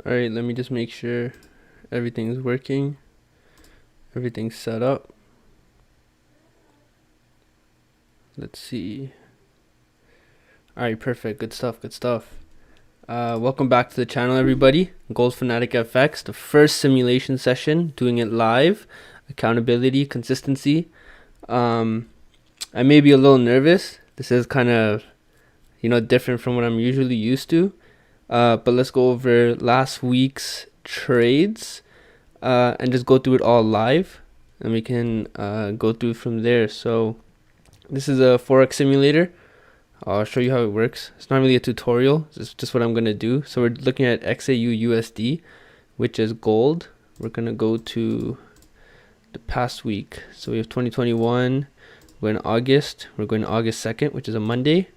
All right, let me just make sure everything's working. Everything's set up. Let's see. All right, perfect. Good stuff. Good stuff. Welcome back to the channel, everybody. Gold Fanatic FX, the first simulation session, doing it live. Accountability, consistency. I may be a little nervous. This is kind of, different from what I'm usually used to. But let's go over last week's trades and just go through it all live, and we can go through from there. So this is a Forex simulator. I'll show you how it works. It's not really a tutorial, it's just what I'm going to do. So we're looking at XAU USD, which is gold. We're going to go to the past week. So we have 2021. We're in August. We're going to August 2nd, which is a Monday.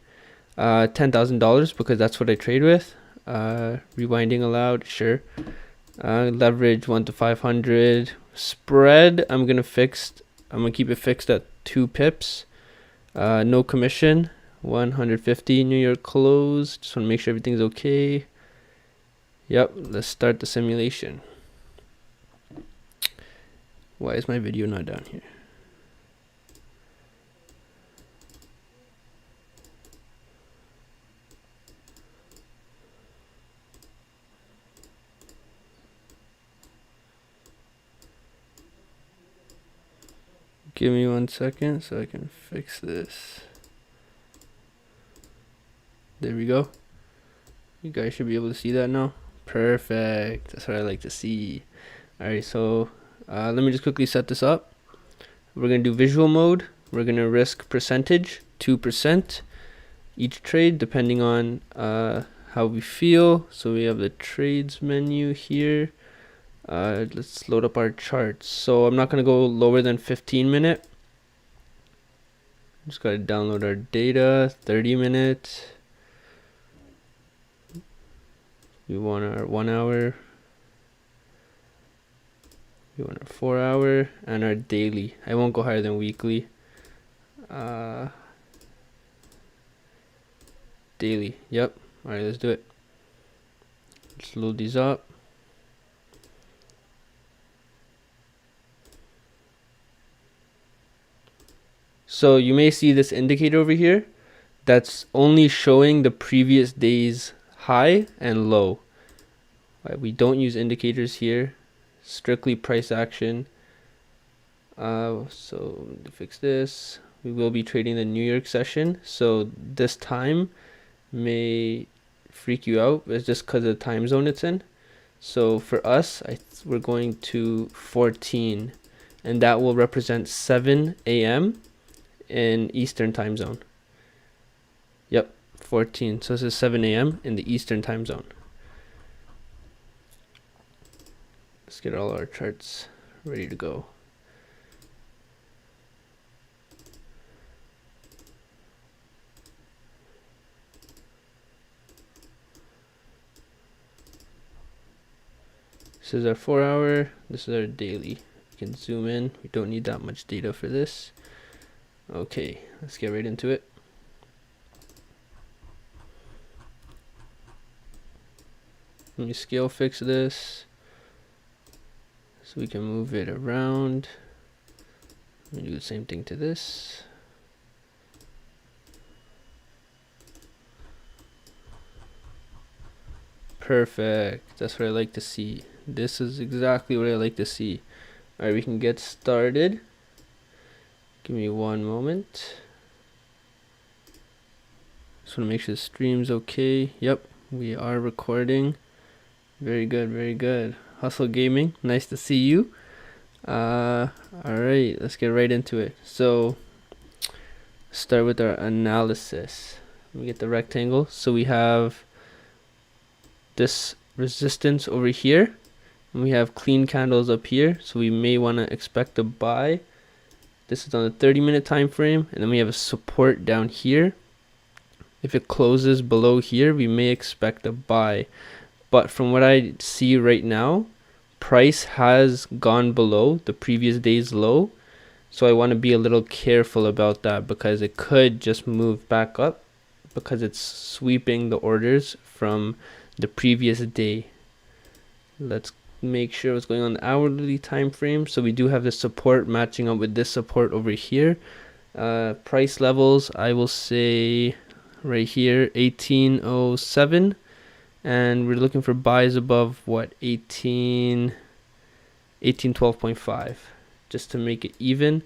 $10,000 because that's what I trade with. Rewinding allowed, sure. Leverage 1 to 500. Spread, I'm gonna keep it fixed at 2 pips. No commission. 150 New York close. Just want to make sure everything's okay. Yep, let's start the simulation. Why is my video not down here? Give me 1 second so I can fix this. There we go. You guys should be able to see that now. Perfect. That's what I like to see. Alright, so let me just quickly set this up. We're going to do visual mode. We're going to risk percentage, 2% each trade, depending on how we feel. So we have the trades menu here. Let's load up our charts. So I'm not going to go lower than 15-minute. Just got to download our data. 30-minute. We want our 1 hour. We want our 4 hour and our daily. I won't go higher than weekly. Daily. Yep. All right, let's do it. Let's load these up. So you may see this indicator over here that's only showing the previous day's high and low. Right, we don't use indicators here, strictly price action. So to fix this, we will be trading the New York session. So this time may freak you out. It's just because of the time zone it's in. So for us, we're going to 14, and that will represent 7 a.m. in Eastern time zone. Yep, 14. So this is 7 a.m. in the Eastern time zone. Let's get all our charts ready to go. This is our 4 hour. This is our daily. We can zoom in. We don't need that much data for this. Okay, let's get right into it. Let me scale fix this so we can move it around. Let me do the same thing to this. Perfect. That's what I like to see. This is exactly what I like to see. All right, we can get started. Give me 1 moment. Just want to make sure the stream's okay. Yep, we are recording. Very good, very good. Hustle Gaming, nice to see you. All right, let's get right into it. So start with our analysis. Let me get the rectangle. So we have this resistance over here, and we have clean candles up here. So we may want to expect a buy. This is on the 30-minute time frame, and then we have a support down here. If it closes below here, we may expect a buy. But from what I see right now, price has gone below the previous day's low. So I want to be a little careful about that because it could just move back up because it's sweeping the orders from the previous day. Let's make sure what's going on the hourly time frame. So we do have the support matching up with this support over here. Price levels, I will say right here 1807, and we're looking for buys above what, 1812.5, just to make it even.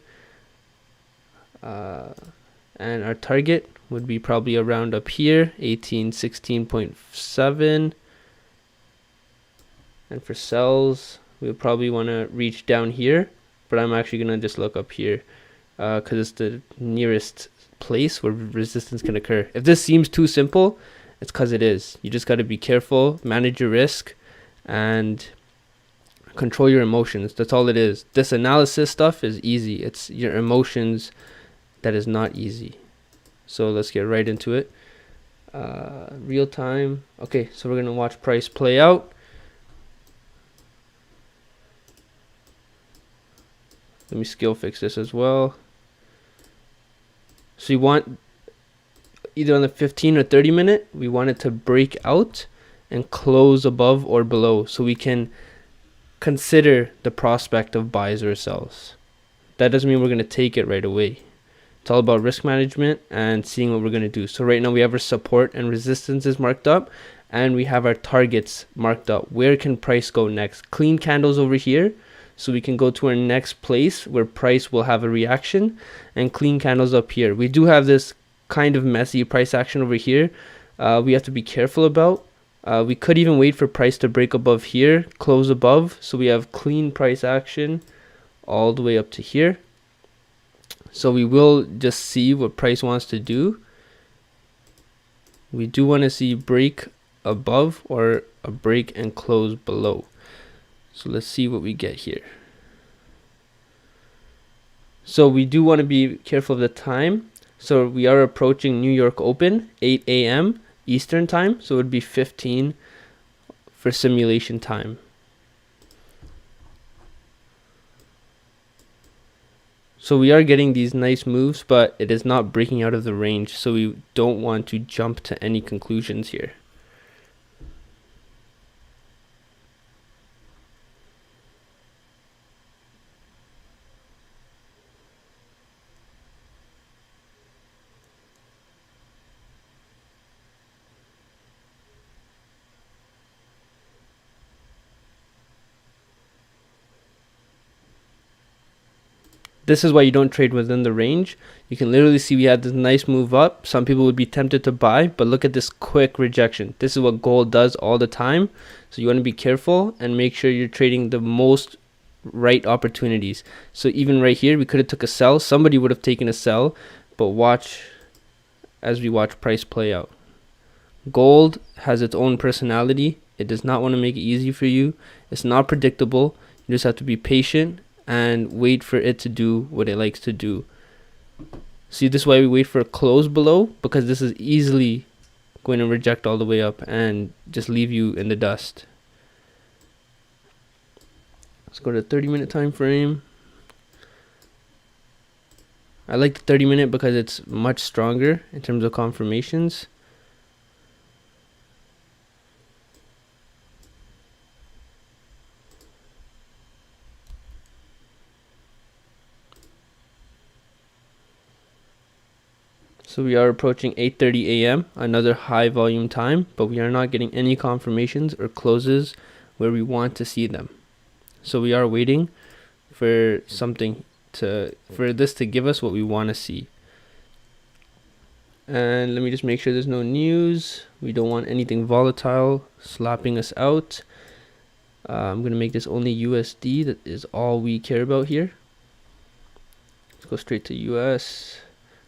And our target would be probably around up here, 1816.7. And for sells, we would probably want to reach down here, but I'm actually going to just look up here because it's the nearest place where resistance can occur. If this seems too simple, it's because it is. You just got to be careful, manage your risk, and control your emotions. That's all it is. This analysis stuff is easy. It's your emotions that is not easy. So let's get right into it. Real time. Okay, so we're going to watch price play out. Let me skill fix this as well. So you want either on the 15 or 30 minute, we want it to break out and close above or below so we can consider the prospect of buys or sells. That doesn't mean we're going to take it right away. It's all about risk management and seeing what we're going to do. So right now we have our support and resistances marked up, and we have our targets marked up. Where can price go next? Clean candles over here, so we can go to our next place where price will have a reaction, and clean candles up here. We do have this kind of messy price action over here. We have to be careful about. We could even wait for price to break above here, close above, so we have clean price action all the way up to here. So we will just see what price wants to do. We do want to see break above or a break and close below. So let's see what we get here. So we do want to be careful of the time. So we are approaching New York Open, 8 a.m. Eastern time. So it would be 15 for simulation time. So we are getting these nice moves, but it is not breaking out of the range. So we don't want to jump to any conclusions here. This is why you don't trade within the range. You can literally see we had this nice move up. Some people would be tempted to buy, but look at this quick rejection. This is what gold does all the time. So you want to be careful and make sure you're trading the most right opportunities. So even right here, we could have took a sell. Somebody would have taken a sell, but watch as we watch price play out. Gold has its own personality. It does not want to make it easy for you. It's not predictable. You just have to be patient and wait for it to do what it likes to do. See, this is why we wait for a close below, because this is easily going to reject all the way up and just leave you in the dust. Let's go to the 30-minute time frame. I like the 30-minute because it's much stronger in terms of confirmations. So we are approaching 8:30 a.m., another high volume time, but we are not getting any confirmations or closes where we want to see them. So we are waiting for for this to give us what we want to see. And let me just make sure there's no news. We don't want anything volatile slapping us out. I'm going to make this only USD. That is all we care about here. Let's go straight to US.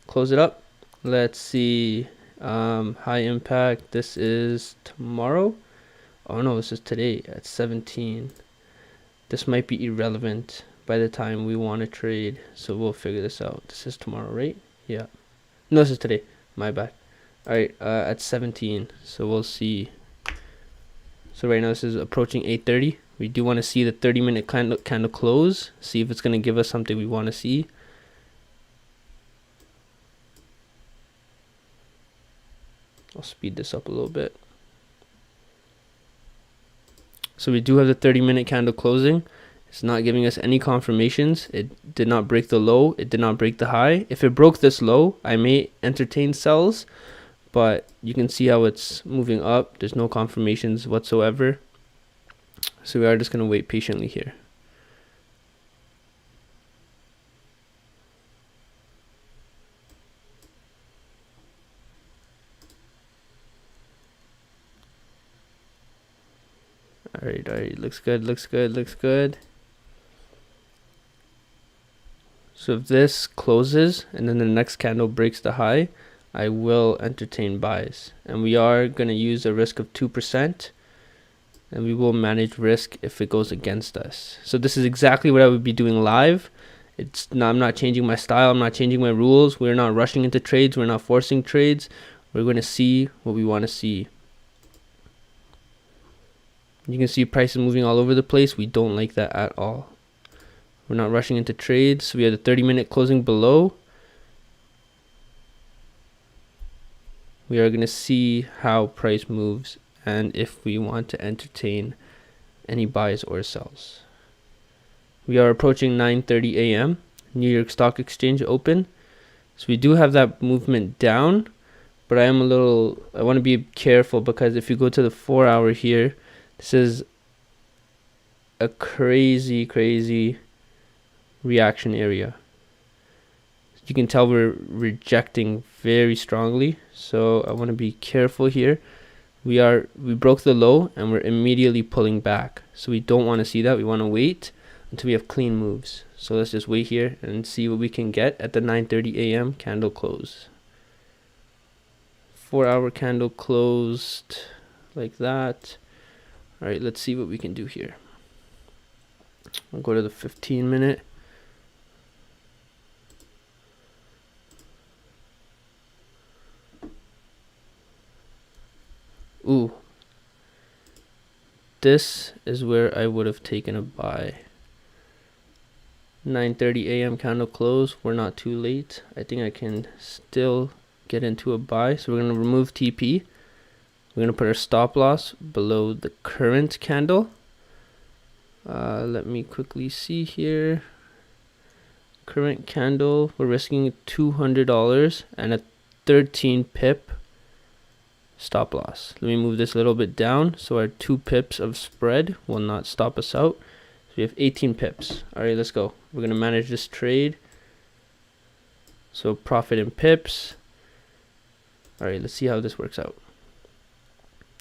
Close it up. Let's see. High impact. This is tomorrow. Oh no, this is today at 17. This might be irrelevant by the time we want to trade, so we'll figure this out. This is tomorrow, right? Yeah. No, this is today. My bad. Alright, at 17. So we'll see. So right now this is approaching 8:30. We do want to see the 30-minute candle close. See if it's going to give us something we want to see. I'll speed this up a little bit. So we do have the 30-minute candle closing. It's not giving us any confirmations. It did not break the low. It did not break the high. If it broke this low, I may entertain sells, but you can see how it's moving up. There's no confirmations whatsoever. So we are just going to wait patiently here. All right, looks good. So if this closes and then the next candle breaks the high, I will entertain buys. And we are going to use a risk of 2%. And we will manage risk if it goes against us. So this is exactly what I would be doing live. I'm not changing my style. I'm not changing my rules. We're not rushing into trades. We're not forcing trades. We're going to see what we want to see. You can see prices moving all over the place. We don't like that at all. We're not rushing into trades. We have the 30-minute closing below. We are going to see how price moves and if we want to entertain any buys or sells. We are approaching 9:30 a.m. New York Stock Exchange open. So we do have that movement down, but I want to be careful because if you go to the 4-hour here, this is a crazy reaction area. You can tell we're rejecting very strongly, so I want to be careful here. We broke the low and we're immediately pulling back, so we don't want to see that. We want to wait until we have clean moves. So let's just wait here and see what we can get at the 9:30 a.m. candle close. 4-hour candle closed like that. All right, let's see what we can do here. I'll go to the 15-minute. Ooh, this is where I would have taken a buy. 9:30 a.m. candle close. We're not too late. I think I can still get into a buy. So we're going to remove TP. We're going to put our stop loss below the current candle. Let me quickly see here. Current candle, we're risking $200 and a 13 pip stop loss. Let me move this a little bit down so our 2 pips of spread will not stop us out. So we have 18 pips. All right, let's go. We're going to manage this trade. So profit in pips. All right, let's see how this works out.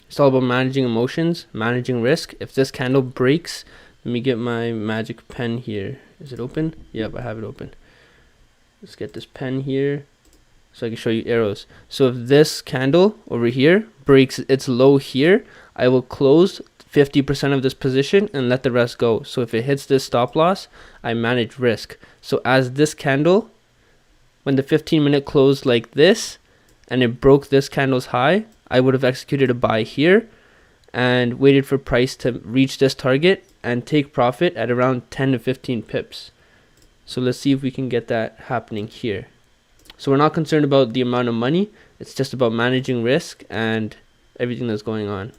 It's all about managing emotions, managing risk. If this candle breaks, let me get my magic pen here. Is it open? Yep, I have it open. Let's get this pen here so I can show you arrows. So if this candle over here breaks its low here, I will close 50% of this position and let the rest go. So if it hits this stop loss, I manage risk. So as this candle, when the 15-minute closed like this and it broke this candle's high, I would have executed a buy here and waited for price to reach this target and take profit at around 10 to 15 pips. So let's see if we can get that happening here. So we're not concerned about the amount of money. It's just about managing risk and everything that's going on.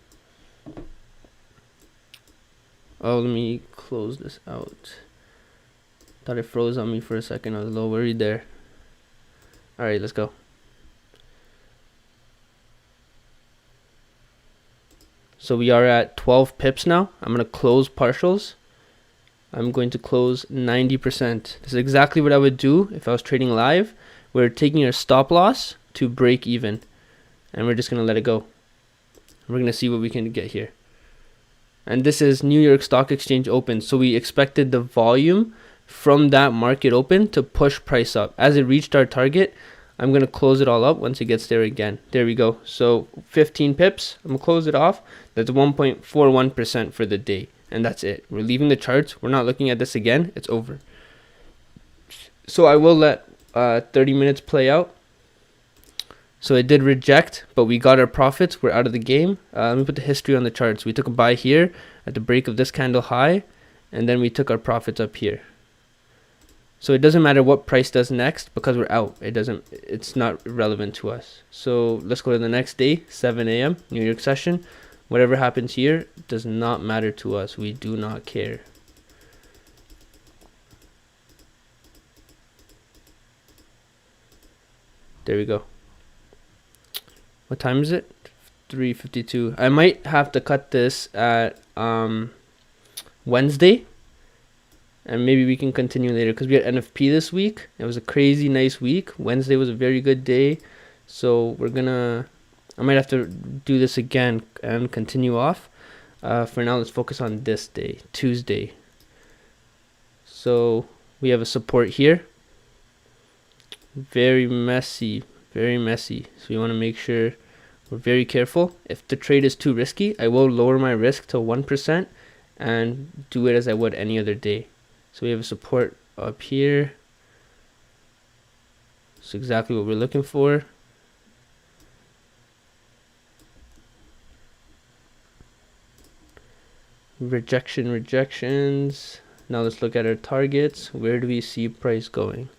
Oh, let me close this out. Thought it froze on me for a second. I was a little worried there. All right, let's go. So we are at 12 pips now. I'm going to close partials. I'm going to close 90%. This is exactly what I would do if I was trading live. We're taking our stop loss to break even. And we're just going to let it go. We're going to see what we can get here. And this is New York Stock Exchange open. So we expected the volume from that market open to push price up. As it reached our target, I'm going to close it all up once it gets there again. There we go. So 15 pips. I'm going to close it off. That's 1.41% for the day. And that's it. We're leaving the charts. We're not looking at this again. It's over. So I will let 30 minutes play out. So it did reject, but we got our profits. We're out of the game. Let me put the history on the charts. We took a buy here at the break of this candle high, and then we took our profits up here. So it doesn't matter what price does next because we're out. It's not relevant to us. So let's go to the next day, 7 a.m. New York session. Whatever happens here does not matter to us. We do not care. There we go. What time is it? 3:52. I might have to cut this at Wednesday, and maybe we can continue later because we had NFP this week. It was a crazy nice week. Wednesday was a very good day, so I might have to do this again and continue off. For now, let's focus on this day, Tuesday. So we have a support here. Very messy, very messy. So we want to make sure we're very careful. If the trade is too risky, I will lower my risk to 1% and do it as I would any other day. So we have a support up here. That's exactly what we're looking for. Rejections. Now let's look at our targets. Where do we see price going?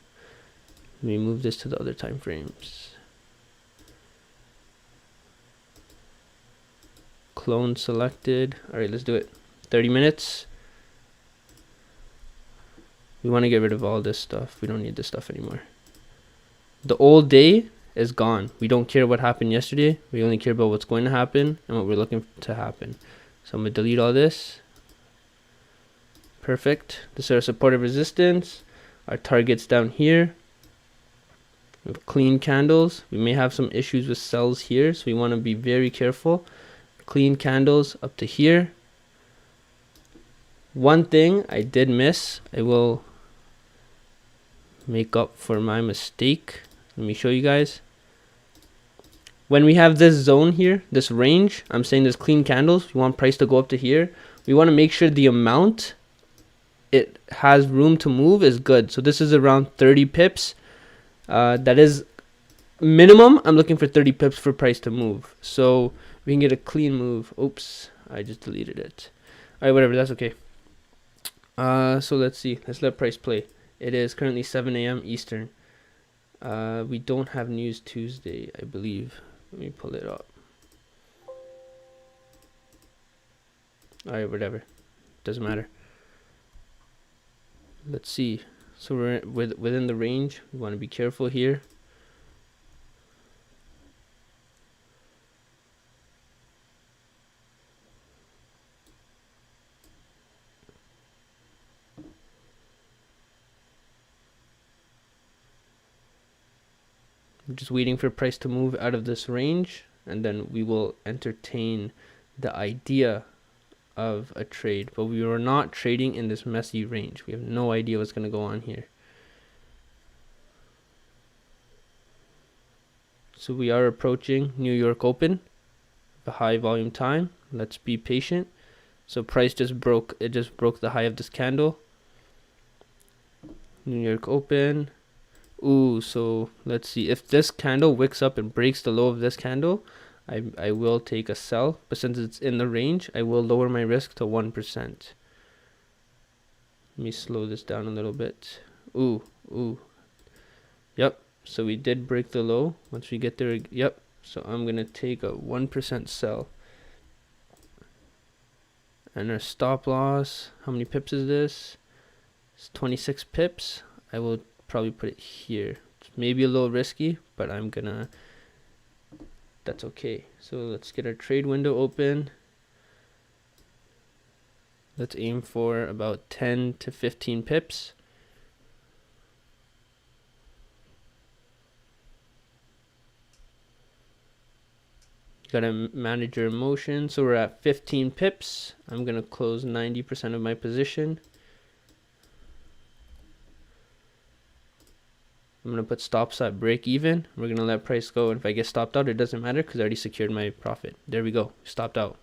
Let me move this to the other time frames. Clone selected. All right, let's do it. 30 minutes. We want to get rid of all this stuff. We don't need this stuff anymore. The old day is gone. We don't care what happened yesterday. We only care about what's going to happen and what we're looking to happen. So I'm going to delete all this. Perfect. This is our supportive resistance. Our target's down here. We have clean candles. We may have some issues with sells here, so we want to be very careful. Clean candles up to here. One thing I did miss, I will make up for my mistake. Let me show you guys. When we have this zone here, this range, I'm saying there's clean candles. We want price to go up to here. We want to make sure the amount it has room to move is good. So this is around 30 pips. That is minimum. I'm looking for 30 pips for price to move. So we can get a clean move. Oops, I just deleted it. All right, whatever, that's okay. So let's see. Let's let price play. It is currently 7 a.m. Eastern. We don't have news Tuesday, I believe. Let me pull it up. All right, whatever. Doesn't matter. Let's see. So we're within the range. We want to be careful here. I'm just waiting for price to move out of this range, and then we will entertain the idea of a trade. But we are not trading in this messy range. We have no idea what's going to go on here. So we are approaching New York Open, the high volume time. Let's be patient. So price just broke the high of this candle. New York Open. Ooh, so let's see. If this candle wicks up and breaks the low of this candle, I will take a sell. But since it's in the range, I will lower my risk to 1%. Let me slow this down a little bit. Ooh. Yep. So we did break the low. Once we get there, yep. So I'm going to take a 1% sell. And our stop loss, how many pips is this? It's 26 pips. I will probably put it here. It's maybe a little risky, but that's okay. So let's get our trade window open. Let's aim for about 10 to 15 pips. Gotta manage your emotion. So we're at 15 pips. I'm gonna close 90% of my position. I'm gonna put stops at break even. We're gonna let price go, and if I get stopped out, it doesn't matter because I already secured my profit. There we go, stopped out.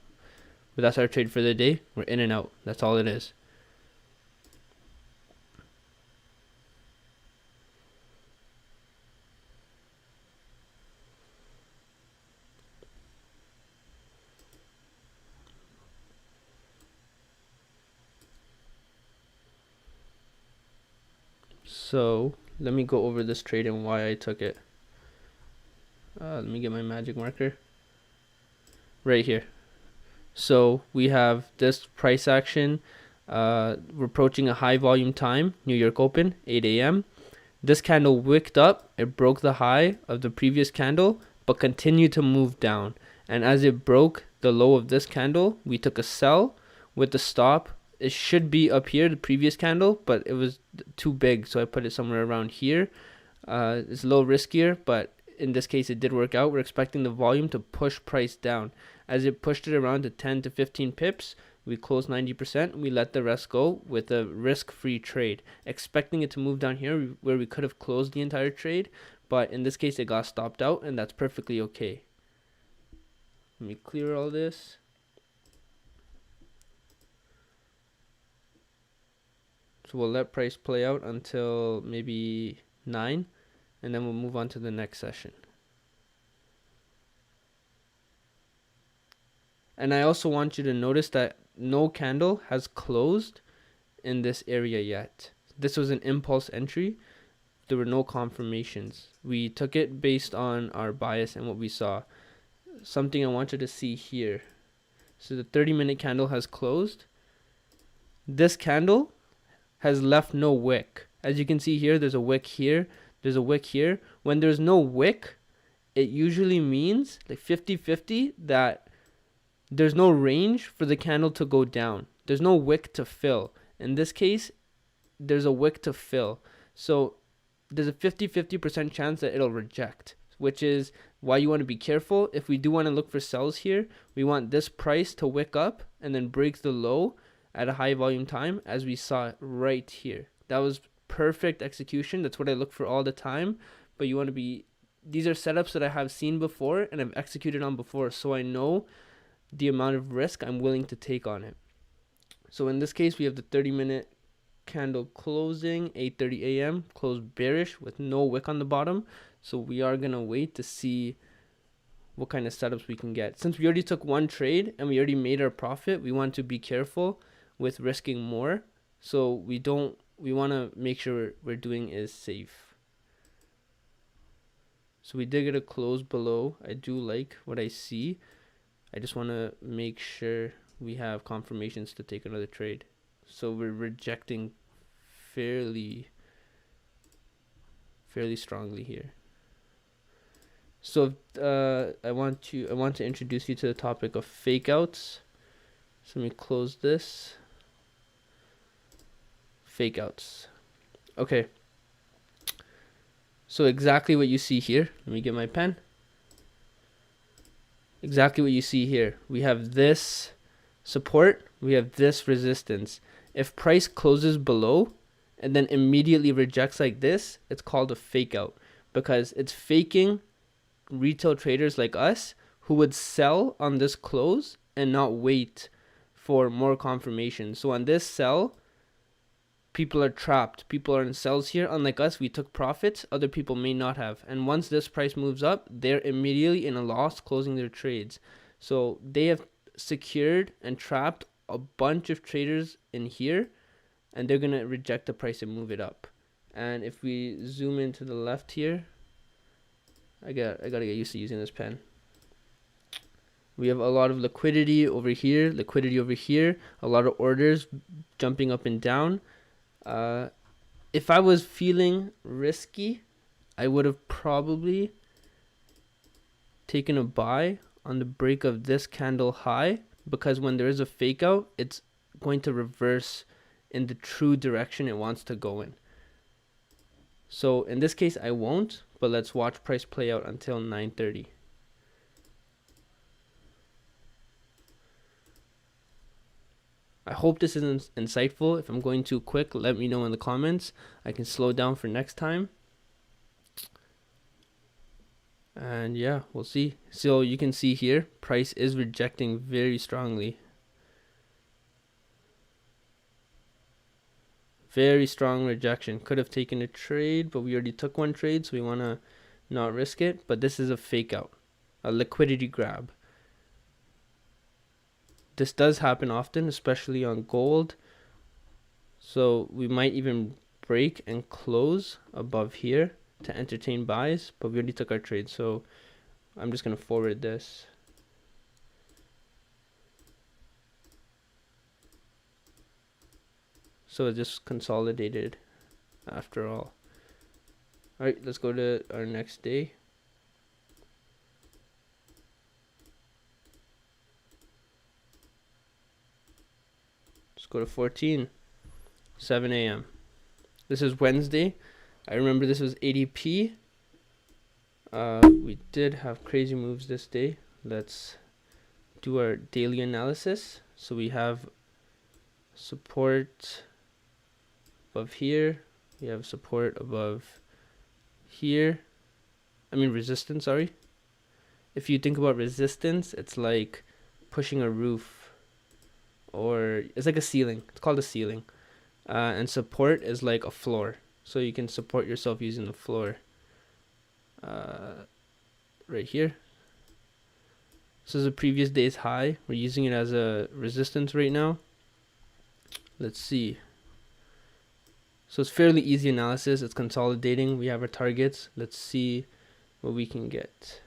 But that's our trade for the day. We're in and out. That's all it is. So let me go over this trade and why I took it. Let me get my magic marker right here. So we have this price action. We're approaching a high volume time, New York Open, 8 a.m. This candle wicked up, it broke the high of the previous candle, but continued to move down. And as it broke the low of this candle, we took a sell with the stop. It should be up here, the previous candle, but it was too big, so I put it somewhere around here. It's a little riskier, but in this case, it did work out. We're expecting the volume to push price down. As it pushed it around to 10 to 15 pips, we closed 90%. We let the rest go with a risk-free trade, expecting it to move down here where we could have closed the entire trade. But in this case, it got stopped out, and that's perfectly okay. Let me clear all this. So we'll let price play out until maybe 9, and then we'll move on to the next session. And I also want you to notice that no candle has closed in this area yet. This was an impulse entry. There were no confirmations. We took it based on our bias and what we saw. Something I want you to see here. So the 30-minute candle has closed. This candle has left no wick. As you can see here, there's a wick here. There's a wick here. When there's no wick, it usually means like 50-50 that there's no range for the candle to go down. There's no wick to fill. In this case, there's a wick to fill. So there's a 50-50% chance that it'll reject, which is why you want to be careful. If we do want to look for sells here, we want this price to wick up and then break the low at a high volume time, as we saw right here. That was perfect execution. That's what I look for all the time. But you want to be, these are setups that I have seen before and I've executed on before, so I know the amount of risk I'm willing to take on it. So in this case, we have the 30-minute candle closing, 8:30 a.m. closed bearish with no wick on the bottom. So we are going to wait to see what kind of setups we can get. Since we already took one trade and we already made our profit, we want to be careful with risking more. So we want to make sure we're doing is safe. So we did get a close below. I do like what I see. I just want to make sure we have confirmations to take another trade. So we're rejecting fairly strongly here. So I want to introduce you to the topic of fakeouts. So let me close this. Fakeouts. Okay. So exactly what you see here. Let me get my pen. Exactly what you see here. We have this support. We have this resistance. If price closes below and then immediately rejects like this, it's called a fake out, because it's faking retail traders like us who would sell on this close and not wait for more confirmation. So on this sell, people are trapped. People are in sells here. Unlike us, we took profits. Other people may not have. And once this price moves up, they're immediately in a loss closing their trades. So they have secured and trapped a bunch of traders in here, and they're going to reject the price and move it up. And if we zoom into the left here, I got to get used to using this pen. We have a lot of liquidity over here, a lot of orders jumping up and down. If I was feeling risky, I would have probably taken a buy on the break of this candle high, because when there is a fake out, it's going to reverse in the true direction it wants to go in. So in this case, I won't, but let's watch price play out until 9:30. I hope this is insightful. If I'm going too quick, let me know in the comments. I can slow down for next time. And yeah, we'll see. So you can see here, price is rejecting very strongly. Very strong rejection. Could have taken a trade, but we already took one trade, so we want to not risk it. But this is a fake out, a liquidity grab. This does happen often, especially on gold. So we might even break and close above here to entertain buys, but we already took our trade. So I'm just going to forward this. So it just consolidated after all. All right, let's go to our next day. Let's go to 14, 7 a.m. This is Wednesday. I remember this was ADP. We did have crazy moves this day. Let's do our daily analysis. So we have support above here. We have support above here. Resistance, sorry. If you think about resistance, it's like pushing a roof, or it's like a ceiling. It's called a ceiling. And support is like a floor. So you can support yourself using the floor. Right here. This is the previous day's high. We're using it as a resistance right now. Let's see. So it's fairly easy analysis. It's consolidating. We have our targets. Let's see what we can get.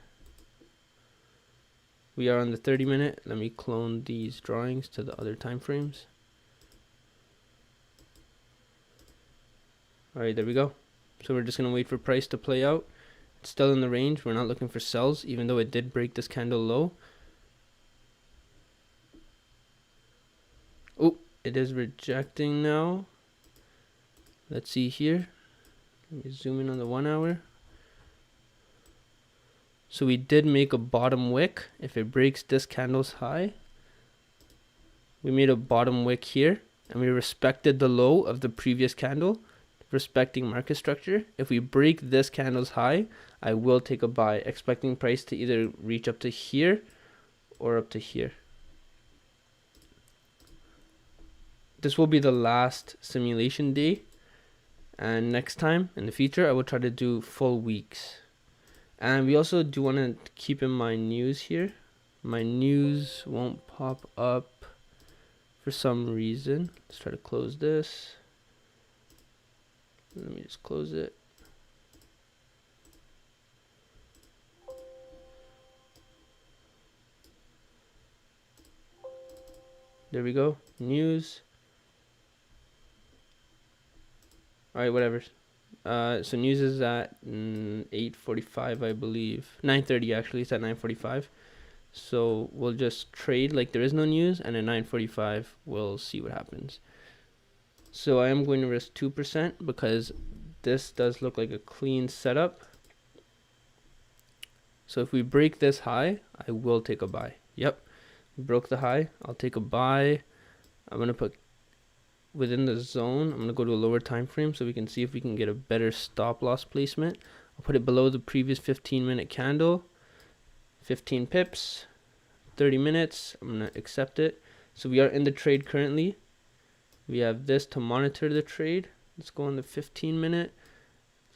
We are on the 30-minute. Let me clone these drawings to the other time frames. All right, there we go. So we're just going to wait for price to play out. It's still in the range. We're not looking for sells, even though it did break this candle low. Oh, it is rejecting now. Let's see here. Let me zoom in on the 1 hour. So we did make a bottom wick. If it breaks this candle's high, we made a bottom wick here, and we respected the low of the previous candle, respecting market structure. If we break this candle's high, I will take a buy, expecting price to either reach up to here or up to here. This will be the last simulation day, and next time in the future I will try to do full weeks. And we also do want to keep in my news here. My news won't pop up for some reason. Let's try to close this. Let me just close it. There we go. News. Alright, whatever. So news is at 8:45, I believe. 9:30 actually. It's at 9:45. So we'll just trade like there is no news, and at 9:45 we'll see what happens. So I am going to risk 2% because this does look like a clean setup. So if we break this high, I will take a buy. Yep, we broke the high. I'll take a buy. I'm going to put within the zone. I'm going to go to a lower time frame so we can see if we can get a better stop loss placement. I'll put it below the previous 15-minute candle. 15 pips, 30 minutes. I'm going to accept it. So we are in the trade currently. We have this to monitor the trade. Let's go on the 15-minute.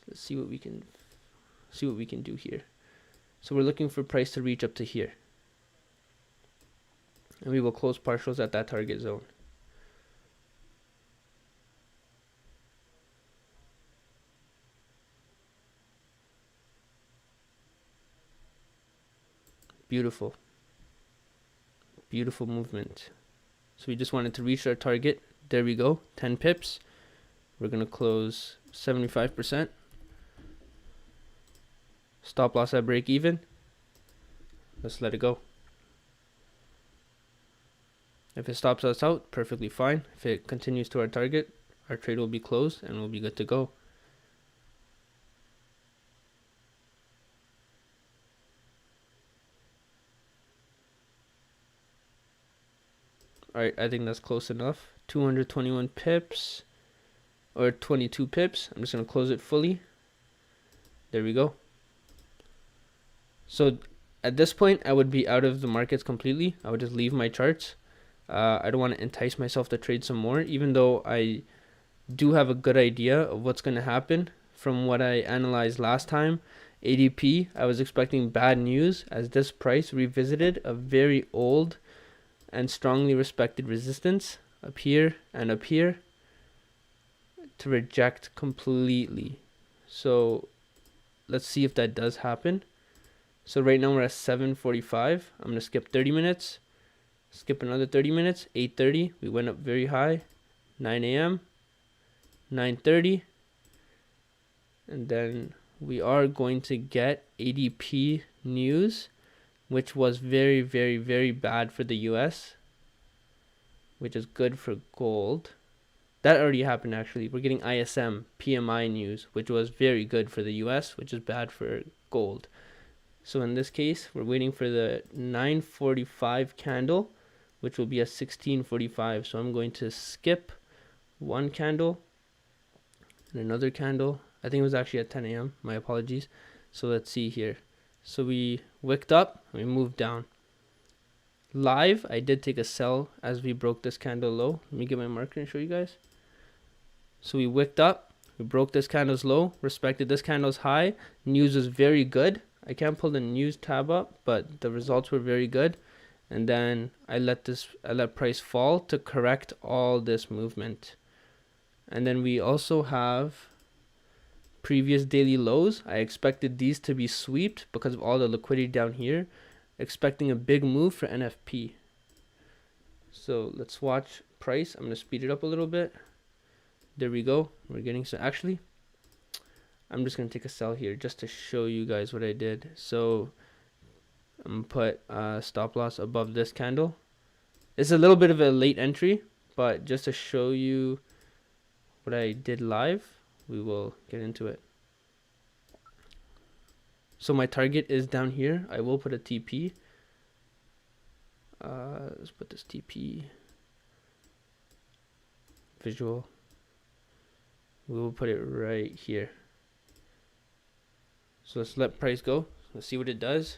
Let's see what we can do here. So we're looking for price to reach up to here, and we will close partials at that target zone. Beautiful, beautiful movement. So we just wanted to reach our target. There we go, 10 pips. We're gonna close 75%. Stop loss at break even. Let's let it go. If it stops us out, perfectly fine. If it continues to our target, our trade will be closed and we'll be good to go. Alright, I think that's close enough. 221 pips, or 22 pips. I'm just going to close it fully. There we go. So at this point, I would be out of the markets completely. I would just leave my charts. I don't want to entice myself to trade some more, even though I do have a good idea of what's going to happen from what I analyzed last time. ADP, I was expecting bad news as this price revisited a very old and strongly respected resistance up here and up here to reject completely. So let's see if that does happen. So right now we're at 7:45. I'm going to skip 30 minutes. Skip another 30 minutes. 8:30. We went up very high. 9 a.m. 9:30, and then we are going to get ADP news, which was very, very, very bad for the US, which is good for gold. That already happened actually. We're getting ISM PMI news, which was very good for the US, which is bad for gold. So in this case, we're waiting for the 9:45 candle, which will be a 16:45. So I'm going to skip one candle and another candle. I think it was actually at 10 a.m. My apologies. So let's see here. So we wicked up, we moved down. Live, I did take a sell as we broke this candle low. Let me get my marker and show you guys. So we wicked up, we broke this candle's low, respected this candle's high. News was very good. I can't pull the news tab up, but the results were very good. And then I let price fall to correct all this movement. And then we also have previous daily lows. I expected these to be swept because of all the liquidity down here, expecting a big move for NFP. So let's watch price. I'm going to speed it up a little bit. There we go. We're getting so actually I'm just going to take a sell here just to show you guys what I did. So I'm going to put stop loss above this candle. It's a little bit of a late entry, but just to show you what I did live, we will get into it. So my target is down here. I will put a TP. Let's put this TP visual. We will put it right here. So let's let price go. Let's see what it does.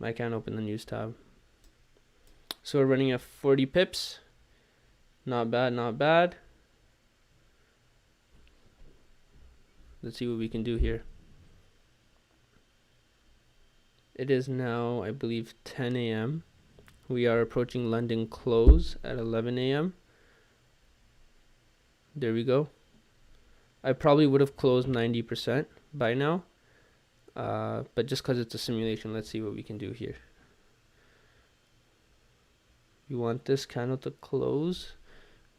I can't open the news tab. So we're running at 40 pips. Not bad, not bad. Let's see what we can do here. It is now, I believe, 10 a.m. We are approaching London close at 11 a.m. There we go. I probably would have closed 90% by now. But just because it's a simulation, let's see what we can do here. You want this candle to close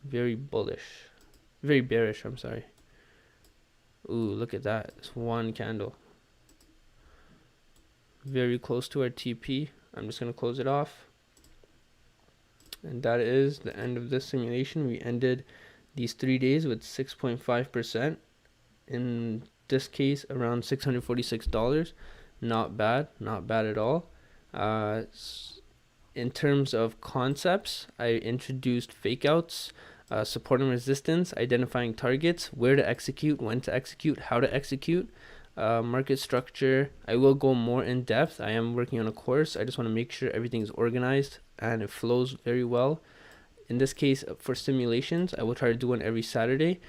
very bullish, very bearish, I'm sorry. Ooh, look at that. It's one candle. Very close to our TP. I'm just going to close it off. And that is the end of this simulation. We ended these 3 days with 6.5%. In this case, around $646. Not bad, not bad at all. In terms of concepts, I introduced fakeouts, support and resistance, identifying targets, where to execute, when to execute, how to execute, market structure. I will go more in depth. I am working on a course. I just want to make sure everything's organized and it flows very well. In this case, for simulations, I will try to do one every Saturday.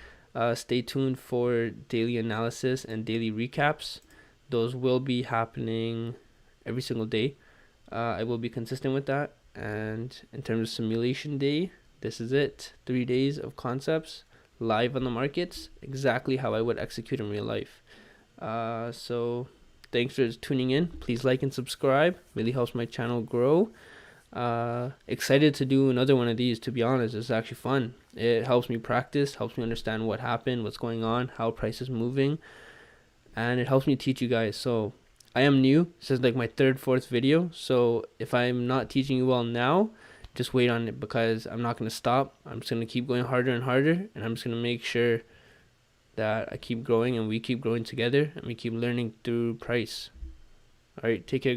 Stay tuned for daily analysis and daily recaps. Those will be happening every single day. I will be consistent with that. And in terms of simulation day, this is it. 3 days of concepts live on the markets, exactly how I would execute in real life. So thanks for tuning in. Please like and subscribe. Really helps my channel grow. Excited to do another one of these, to be honest. It's actually fun. It helps me practice, helps me understand what happened, what's going on, how price is moving, and it helps me teach you guys. So I am new. This is like my third, fourth video. So if I'm not teaching you well now, just wait on it, because I'm not going to stop. I'm just going to keep going harder and harder, and I'm just going to make sure that I keep growing and we keep growing together and we keep learning through price. All right, take care.